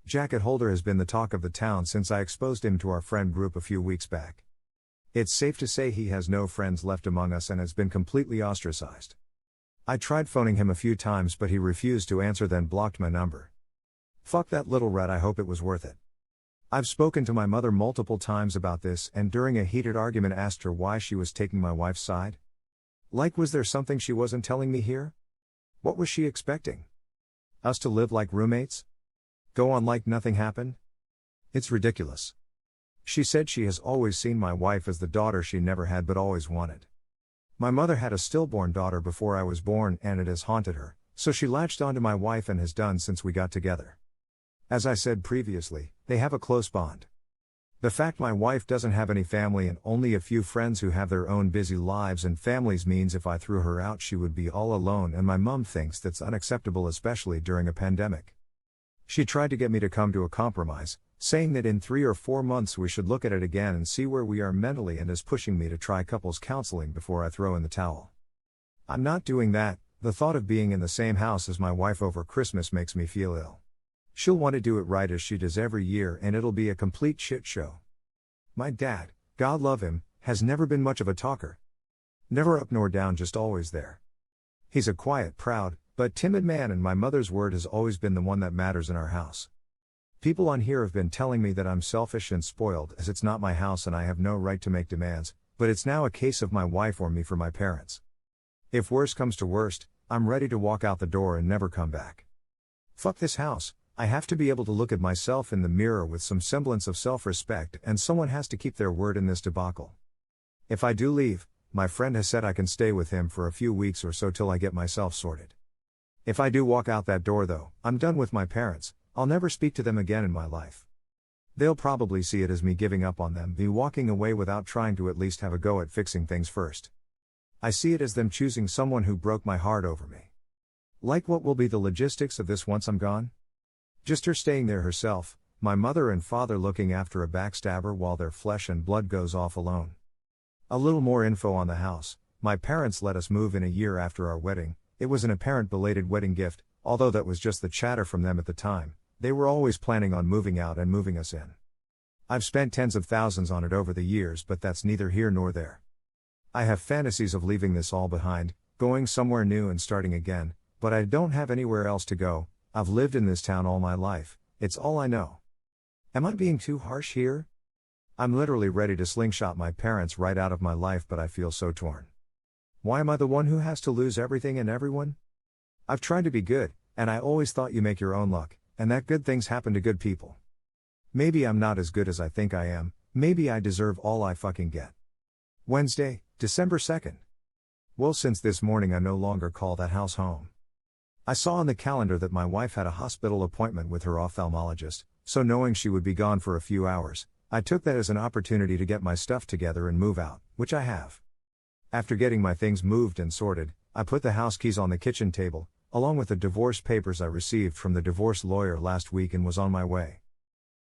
Jacket holder has been the talk of the town since I exposed him to our friend group a few weeks back. It's safe to say he has no friends left among us and has been completely ostracized. I tried phoning him a few times but he refused to answer, then blocked my number. Fuck that little rat, I hope it was worth it. I've spoken to my mother multiple times about this and during a heated argument asked her why she was taking my wife's side. Like, was there something she wasn't telling me here? What was she expecting? Us to live like roommates? Go on like nothing happened? It's ridiculous. She said she has always seen my wife as the daughter she never had but always wanted. My mother had a stillborn daughter before I was born and it has haunted her, so she latched onto my wife and has done since we got together. As I said previously, they have a close bond. The fact my wife doesn't have any family and only a few friends who have their own busy lives and families means if I threw her out she would be all alone, and my mum thinks that's unacceptable, especially during a pandemic. She tried to get me to come to a compromise, saying that in 3 or 4 months we should look at it again and see where we are mentally, and is pushing me to try couples counseling before I throw in the towel. I'm not doing that. The thought of being in the same house as my wife over Christmas makes me feel ill. She'll want to do it right as she does every year and it'll be a complete shit show. My dad, God love him, has never been much of a talker. Never up nor down, just always there. He's a quiet, proud, but timid man, and my mother's word has always been the one that matters in our house. People on here have been telling me that I'm selfish and spoiled as it's not my house and I have no right to make demands, but it's now a case of my wife or me for my parents. If worst comes to worst, I'm ready to walk out the door and never come back. Fuck this house. I have to be able to look at myself in the mirror with some semblance of self-respect, and someone has to keep their word in this debacle. If I do leave, my friend has said I can stay with him for a few weeks or so till I get myself sorted. If I do walk out that door though, I'm done with my parents. I'll never speak to them again in my life. They'll probably see it as me giving up on them, me walking away without trying to at least have a go at fixing things first. I see it as them choosing someone who broke my heart over me. Like, what will be the logistics of this once I'm gone? Just her staying there herself, my mother and father looking after a backstabber while their flesh and blood goes off alone. A little more info on the house. My parents let us move in a year after our wedding. It was an apparent belated wedding gift, although that was just the chatter from them at the time. They were always planning on moving out and moving us in. I've spent tens of thousands on it over the years, but that's neither here nor there. I have fantasies of leaving this all behind, going somewhere new and starting again, but I don't have anywhere else to go. I've lived in this town all my life, it's all I know. Am I being too harsh here? I'm literally ready to slingshot my parents right out of my life, but I feel so torn. Why am I the one who has to lose everything and everyone? I've tried to be good, and I always thought you make your own luck, and that good things happen to good people. Maybe I'm not as good as I think I am, maybe I deserve all I fucking get. Wednesday, December 2nd. Well, since this morning I no longer call that house home. I saw on the calendar that my wife had a hospital appointment with her ophthalmologist, so knowing she would be gone for a few hours, I took that as an opportunity to get my stuff together and move out, which I have. After getting my things moved and sorted, I put the house keys on the kitchen table, along with the divorce papers I received from the divorce lawyer last week, and was on my way.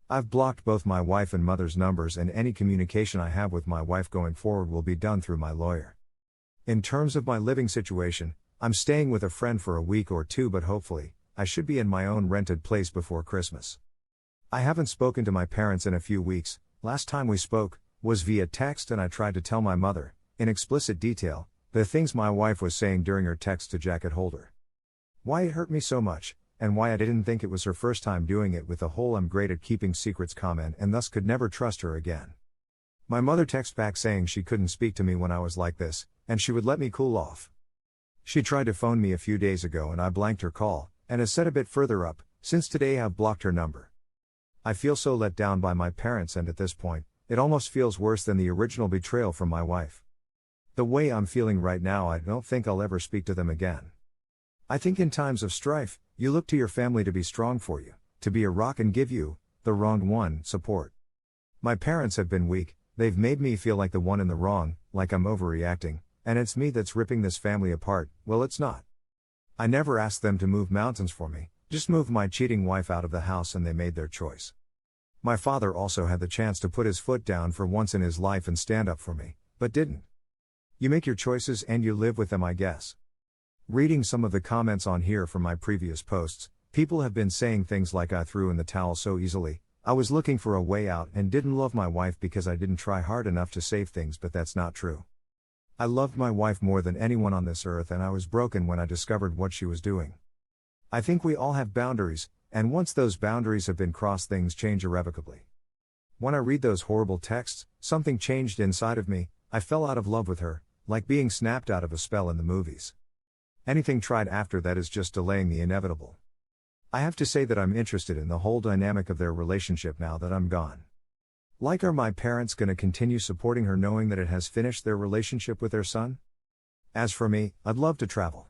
I've blocked both my wife and mother's numbers, and any communication I have with my wife going forward will be done through my lawyer. In terms of my living situation, I'm staying with a friend for a week or two, but hopefully, I should be in my own rented place before Christmas. I haven't spoken to my parents in a few weeks. Last time we spoke was via text, and I tried to tell my mother, in explicit detail, the things my wife was saying during her text to Jacket Holder. Why it hurt me so much, and why I didn't think it was her first time doing it with the whole "I'm great at keeping secrets" comment, and thus could never trust her again. My mother texted back saying she couldn't speak to me when I was like this, and she would let me cool off. She tried to phone me a few days ago and I blanked her call, and has said a bit further up, since today I've blocked her number. I feel so let down by my parents, and at this point, it almost feels worse than the original betrayal from my wife. The way I'm feeling right now, I don't think I'll ever speak to them again. I think in times of strife, you look to your family to be strong for you, to be a rock and give you, the wronged one, support. My parents have been weak, they've made me feel like the one in the wrong, like I'm overreacting, and it's me that's ripping this family apart. Well, it's not. I never asked them to move mountains for me, just move my cheating wife out of the house, and they made their choice. My father also had the chance to put his foot down for once in his life and stand up for me, but didn't. You make your choices and you live with them, I guess. Reading some of the comments on here from my previous posts, People have been saying things like I threw in the towel so easily, I was looking for a way out and didn't love my wife because I didn't try hard enough to save things, but that's not true. I loved my wife more than anyone on this earth, and I was broken when I discovered what she was doing. I think we all have boundaries, and once those boundaries have been crossed, things change irrevocably. When I read those horrible texts, something changed inside of me. I fell out of love with her, like being snapped out of a spell in the movies. Anything tried after that is just delaying the inevitable. I have to say that I'm interested in the whole dynamic of their relationship now that I'm gone. Like, are my parents going to continue supporting her knowing that it has finished their relationship with their son? As for me, I'd love to travel.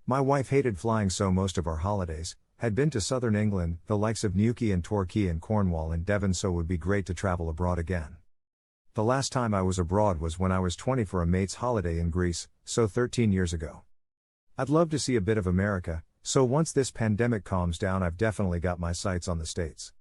My wife hated flying, so most of our holidays had been to southern England, the likes of Newquay and Torquay and Cornwall and Devon, so it would be great to travel abroad again. The last time I was abroad was when I was 20 for a mate's holiday in Greece, so 13 years ago. I'd love to see a bit of America, so once this pandemic calms down, I've definitely got my sights on the States.